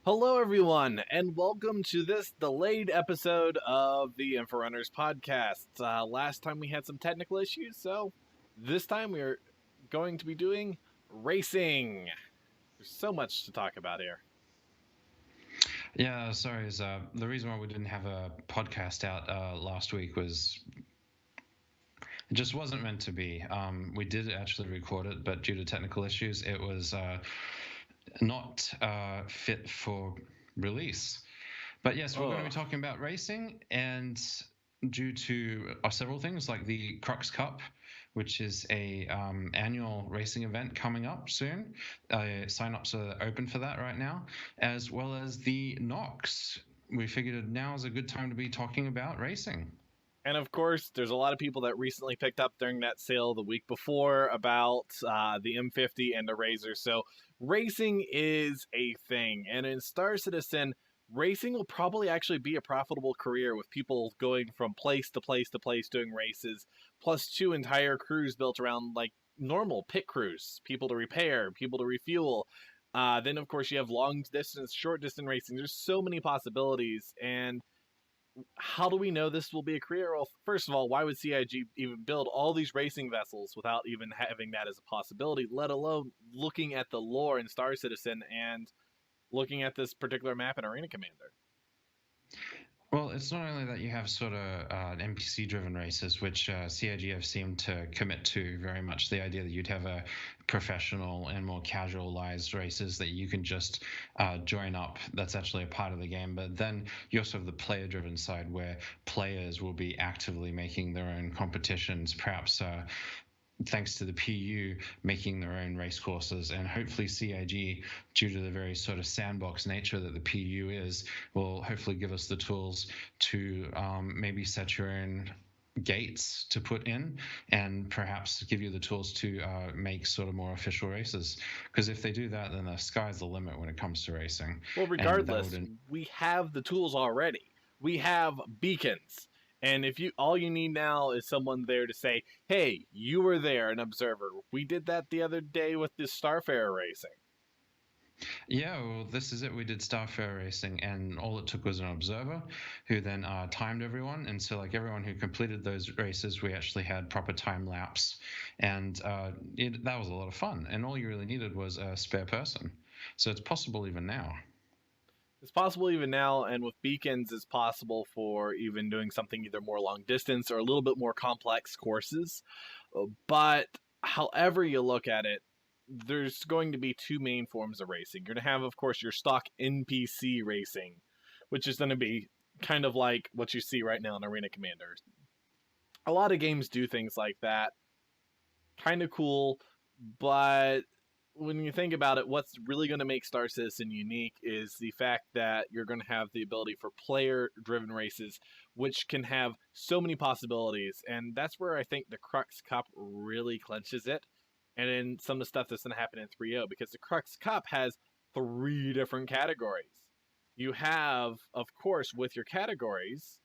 Hello, everyone, and welcome to this delayed episode of the Inforunners podcast. Last time we had some technical issues, so this time we're going to be doing racing. There's so much to talk about here. Yeah, sorry. The reason why we didn't have a podcast out last week was it just wasn't meant to be. We did actually record it, but due to technical issues, it was not fit for release. But yes, we're going to be Oh, talking about racing, and due to several things like the Crux Cup, which is a annual racing event coming up soon. Sign-ups are open for that right now, as well as the Knox. We figured now is a good time to be talking about racing. and of course, there's a lot of people that recently picked up during that sale the week before about the M50 and the Razor. So racing is a thing, and in Star Citizen, racing will probably actually be a profitable career with people going from place to place to place doing races, plus two entire crews built around like normal pit crews, people to repair, people to refuel. Then, of course, you have long distance, short distance racing. There's so many possibilities, and how do we know this will be a career? Well, first of all, why would CIG even build all these racing vessels without even having that as a possibility, let alone looking at the lore in Star Citizen and looking at this particular map in Arena Commander? Well, it's not only that you have sort of NPC-driven races, which CIG have seemed to commit to very much. The idea that you'd have a professional and more casualized races that you can just join up. That's actually a part of the game. But then you also have the player-driven side, where players will be actively making their own competitions, perhaps thanks to the PU making their own race courses, and hopefully CIG, due to the very sort of sandbox nature that the PU is, will hopefully give us the tools to maybe set your own gates to put in, and perhaps give you the tools to make sort of more official races. Because if they do that, then the sky's the limit when it comes to racing. Well, And that regardless, would we have the tools already. We have beacons. And if you all you need now is someone there to say, "Hey, you were there, an observer." We did that the other day with this Starfarer racing. Yeah, well, this is it. We did Starfarer racing, and all it took was an observer who then timed everyone. And so, like, everyone who completed those races, we actually had proper time lapse, and that was a lot of fun. And all you really needed was a spare person. So it's possible even now. It's possible even now, and with beacons, it's possible for even doing something either more long distance or a little bit more complex courses. But however you look at it, there's going to be two main forms of racing. You're going to have, of course, your stock NPC racing, which is going to be kind of like what you see right now in Arena Commander. A lot of games do things like that. Kind of cool, but when you think about it, what's really going to make Star Citizen unique is the fact that you're going to have the ability for player driven races, which can have so many possibilities. And that's where I think the Crux Cup really clenches it. And then some of the stuff that's going to happen in 3.0, because the Crux Cup has three different categories. You have, of course, with your categories,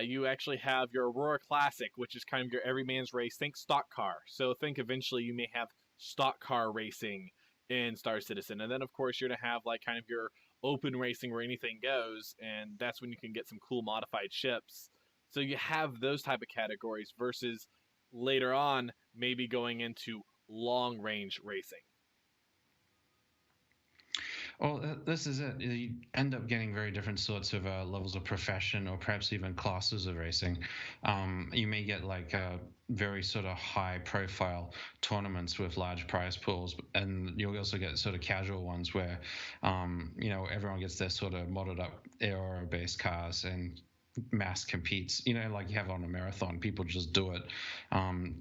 you actually have your Aurora Classic, which is kind of your everyman's race. Think stock car. So think eventually you may have stock car racing in Star Citizen. And then, of course, you're going to have like kind of your open racing where anything goes. And that's when you can get some cool modified ships. So you have those type of categories versus later on maybe going into long range racing. Well, this is it. You end up getting very different sorts of levels of profession, or perhaps even classes of racing. You may get like very sort of high-profile tournaments with large prize pools, and you'll also get sort of casual ones where, everyone gets their sort of modded up aero-based cars and mass competes. Like you have on a marathon, people just do it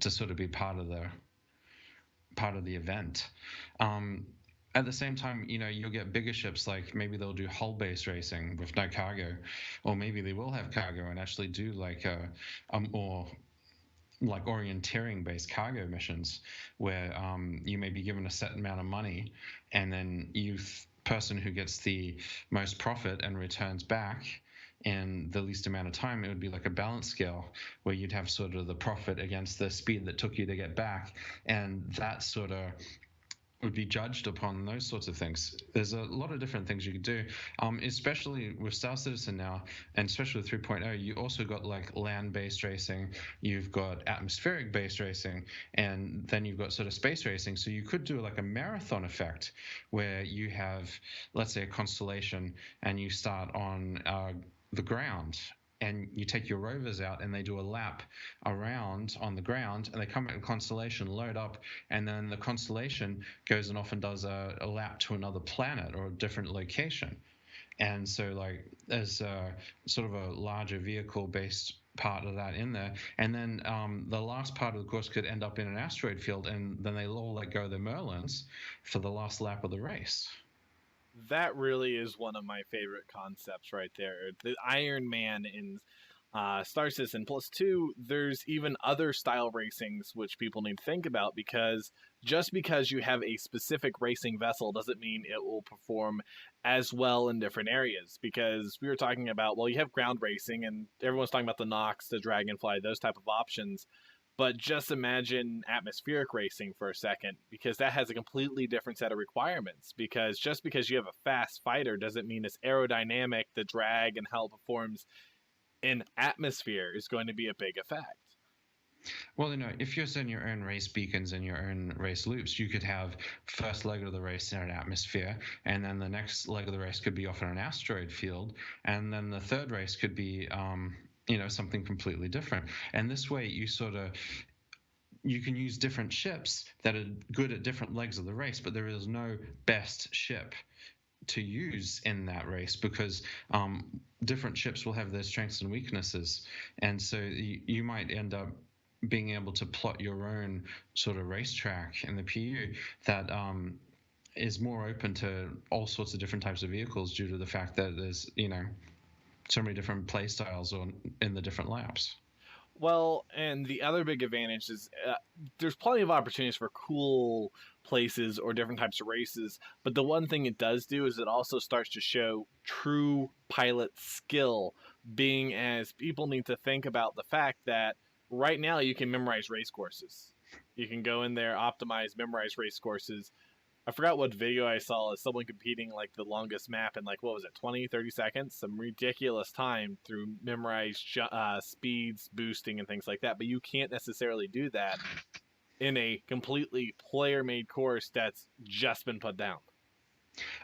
to sort of be part of the event. At the same time, you'll get bigger ships, like maybe they'll do hull-based racing with no cargo, or maybe they will have cargo and actually do like a more like orienteering-based cargo missions, where you may be given a set amount of money, and then person who gets the most profit and returns back in the least amount of time. It would be like a balance scale where you'd have sort of the profit against the speed that took you to get back, and that sort of would be judged upon those sorts of things. There's a lot of different things you could do, especially with Star Citizen now, and especially with 3.0. You also got like land-based racing, you've got atmospheric-based racing, and then you've got sort of space racing. So you could do like a marathon effect where you have, let's say, a constellation, and you start on the ground, and you take your rovers out and they do a lap around on the ground, and they come at a constellation, load up, and then the constellation goes and often does a lap to another planet or a different location. And so like there's sort of a larger vehicle based part of that in there, and then the last part of the course could end up in an asteroid field, and then they all let go of their Merlins for the last lap of the race. That really is one of my favorite concepts right there. The Iron Man in Star Citizen. Plus, two, there's even other style racings which people need to think about, because just because you have a specific racing vessel doesn't mean it will perform as well in different areas. Because we were talking about, well, you have ground racing, and everyone's talking about the Nox, the Dragonfly, those type of options. But just imagine atmospheric racing for a second, because that has a completely different set of requirements. Because just because you have a fast fighter doesn't mean it's aerodynamic, the drag, and how it performs in atmosphere is going to be a big effect. Well, if you're setting your own race beacons and your own race loops, you could have first leg of the race in an atmosphere, and then the next leg of the race could be off in an asteroid field, and then the third race could be, something completely different. And this way, you can use different ships that are good at different legs of the race, but there is no best ship to use in that race, because different ships will have their strengths and weaknesses, and so you might end up being able to plot your own sort of racetrack in the PU that is more open to all sorts of different types of vehicles, due to the fact that there's so many different play styles in the different laps. Well, and the other big advantage is there's plenty of opportunities for cool places or different types of races. But the one thing it does do is it also starts to show true pilot skill, being as people need to think about the fact that right now you can memorize race courses. You can go in there, optimize, memorize race courses. I forgot what video I saw of someone competing like the longest map in, like, what was it, 20, 30 seconds? Some ridiculous time through memorized speeds, boosting, and things like that. But you can't necessarily do that in a completely player made course that's just been put down.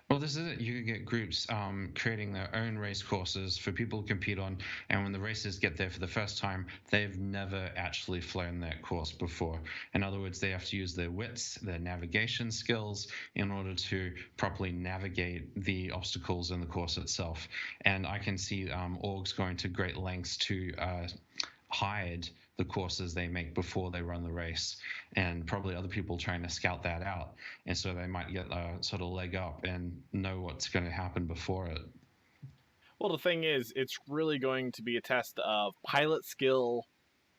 Well, this is it. You could get groups creating their own race courses for people to compete on, and when the racers get there for the first time, they've never actually flown that course before. In other words, they have to use their wits, their navigation skills, in order to properly navigate the obstacles in the course itself. And I can see orgs going to great lengths to hide the courses they make before they run the race, and probably other people trying to scout that out, and so they might get a sort of leg up and know what's going to happen before it. Well, the thing is, it's really going to be a test of pilot skill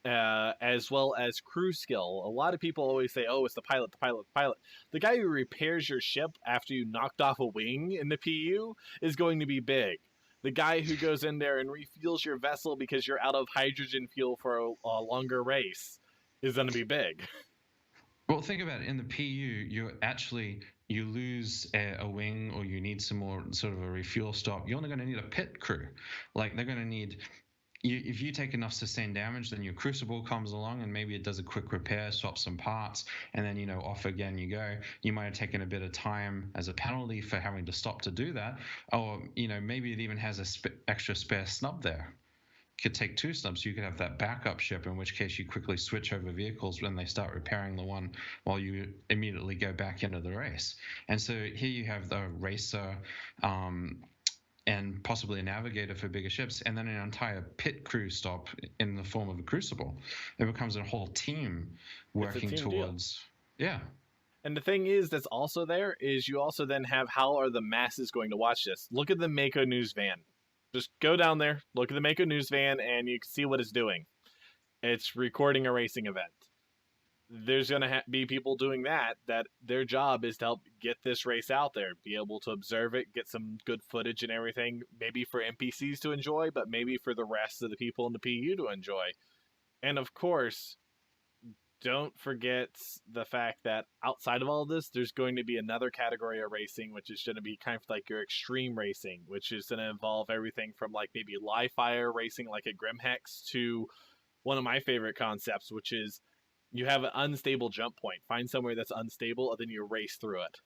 as well as crew skill. A lot of people always say, oh, it's the pilot, the pilot, the pilot. The guy who repairs your ship after you knocked off a wing in the PU is going to be big. The guy who goes in there and refuels your vessel because you're out of hydrogen fuel for a longer race is going to be big. Well, think about it. In the PU, you lose a wing, or you need some more sort of a refuel stop. You're only going to need a pit crew. Like, they're going to need you. If you take enough sustained damage, then your crucible comes along and maybe it does a quick repair, swap some parts, and then off again you go. You might have taken a bit of time as a penalty for having to stop to do that, or maybe it even has a extra spare snub there. Could take two snubs, so you could have that backup ship, in which case you quickly switch over vehicles when they start repairing the one, while you immediately go back into the race. And so here you have the racer, and possibly a navigator for bigger ships, and then an entire pit crew stop in the form of a crucible. It becomes a whole team working towards deal. Yeah. And the thing is that's also there is you also then have, how are the masses going to watch this? Look at the Mako news van. Just go down there, look at the Mako news van, and you can see what it's doing. It's recording a racing event. There's going to be people doing that their job is to help get this race out there, be able to observe it, get some good footage and everything, maybe for NPCs to enjoy, but maybe for the rest of the people in the PU to enjoy. And of course, don't forget the fact that outside of all of this, there's going to be another category of racing, which is going to be kind of like your extreme racing, which is going to involve everything from like maybe live fire racing, like a Grimhex, to one of my favorite concepts, which is you have an unstable jump point. Find somewhere that's unstable, and then you race through it.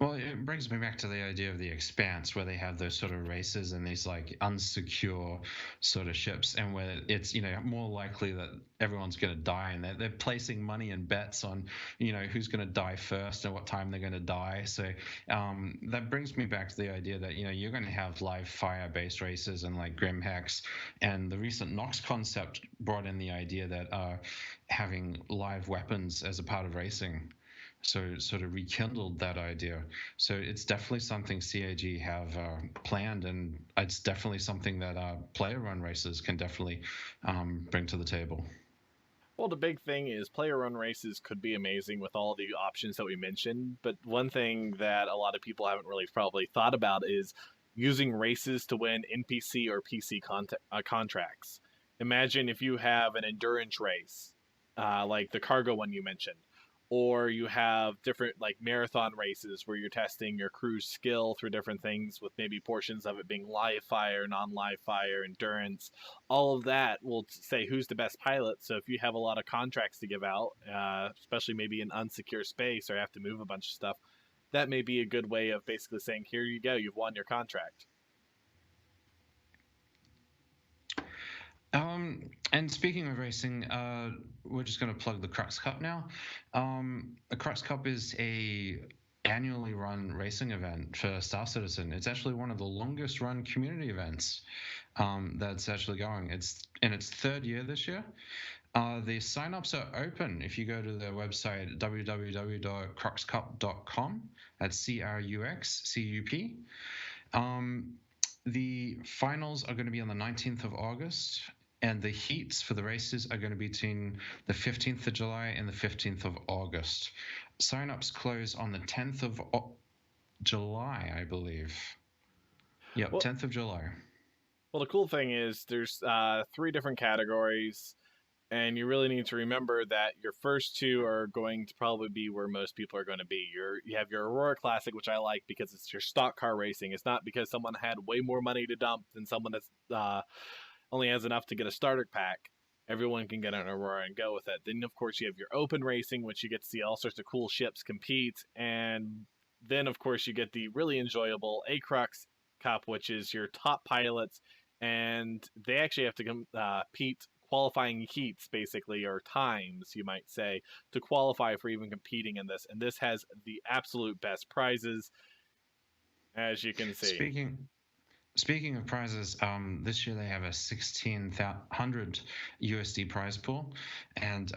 Well, it brings me back to the idea of the Expanse, where they have those sort of races and these like unsecure sort of ships, and where it's more likely that everyone's going to die, and they're placing money and bets on who's going to die first and what time they're going to die. So that brings me back to the idea that you're going to have live fire based races and like Grimhex, and the recent Nox concept brought in the idea that having live weapons as a part of racing. So sort of rekindled that idea. So it's definitely something CAG have planned, and it's definitely something that player-run races can definitely bring to the table. Well, the big thing is player run races could be amazing with all the options that we mentioned, but one thing that a lot of people haven't really probably thought about is using races to win NPC or PC contracts. Imagine if you have an endurance race, like the cargo one you mentioned, or you have different like marathon races where you're testing your crew's skill through different things, with maybe portions of it being live fire, non-live fire, endurance. All of that will say who's the best pilot. So if you have a lot of contracts to give out, especially maybe in unsecure space or have to move a bunch of stuff, that may be a good way of basically saying, here you go, you've won your contract. And speaking of racing, we're just going to plug the Crux Cup now. The Crux Cup is a annually run racing event for Star Citizen. It's actually one of the longest run community events that's actually going. It's in its third year this year. The signups are open if you go to their website, www.cruxcup.com. That's CRUXCUP. The finals are going to be on the 19th of August, and the heats for the races are going to be between the 15th of July and the 15th of August. Signups close on the 10th of July, I believe. Yep, Well, 10th of July. well, the cool thing is there's three different categories, and you really need to remember that your first two are going to probably be where most people are going to be. You have your Aurora Classic, which I like because it's your stock car racing. It's not because someone had way more money to dump than someone that's only has enough to get a starter pack. Everyone can get an Aurora and go with it. Then, of course, you have your open racing, which you get to see all sorts of cool ships compete. And then, of course, you get the really enjoyable Acrux Cup, which is your top pilots. And they actually have to compete qualifying heats, basically, or times, you might say, to qualify for even competing in this. And this has the absolute best prizes, as you can see. Speaking of prizes, this year they have a 1,600 USD prize pool, and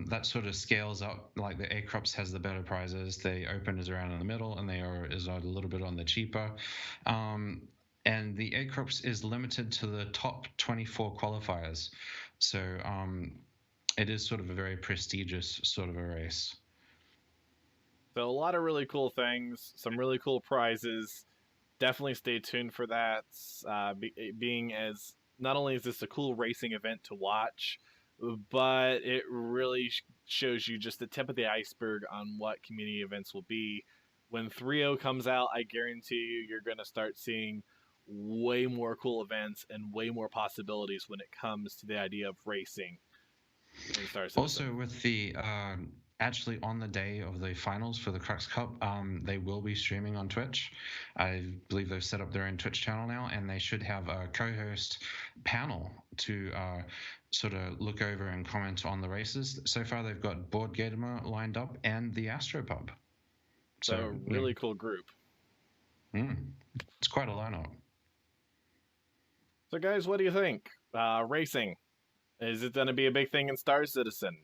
that sort of scales up. Like the A-Crops has the better prizes, the Open is around in the middle, and is a little bit on the cheaper. And the A-Crops is limited to the top 24 qualifiers, so it is sort of a very prestigious sort of a race. So a lot of really cool things, some really cool prizes. Definitely stay tuned for that. Being as not only is this a cool racing event to watch, but it really shows you just the tip of the iceberg on what community events will be. When 3.0 comes out, I guarantee you're going to start seeing way more cool events and way more possibilities when it comes to the idea of racing in Star Citizen. Also, with the actually on the day of the finals for the Crux Cup, they will be streaming on Twitch. I believe they've set up their own Twitch channel now, and they should have a co-host panel to sort of look over and comment on the races. So far, they've got Board Gamer lined up and the Astropub. So really cool group. It's quite a lineup. So, guys, what do you think? Racing, is it going to be a big thing in Star Citizen?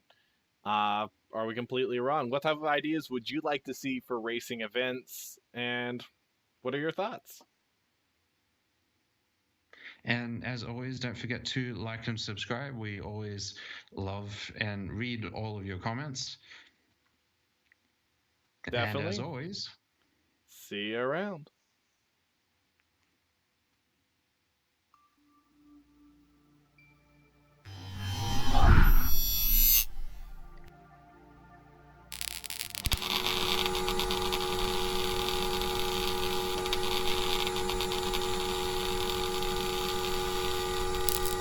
Are we completely wrong? What type of ideas would you like to see for racing events? And what are your thoughts? And as always, don't forget to like and subscribe. We always love and read all of your comments. Definitely. And as always, see you around.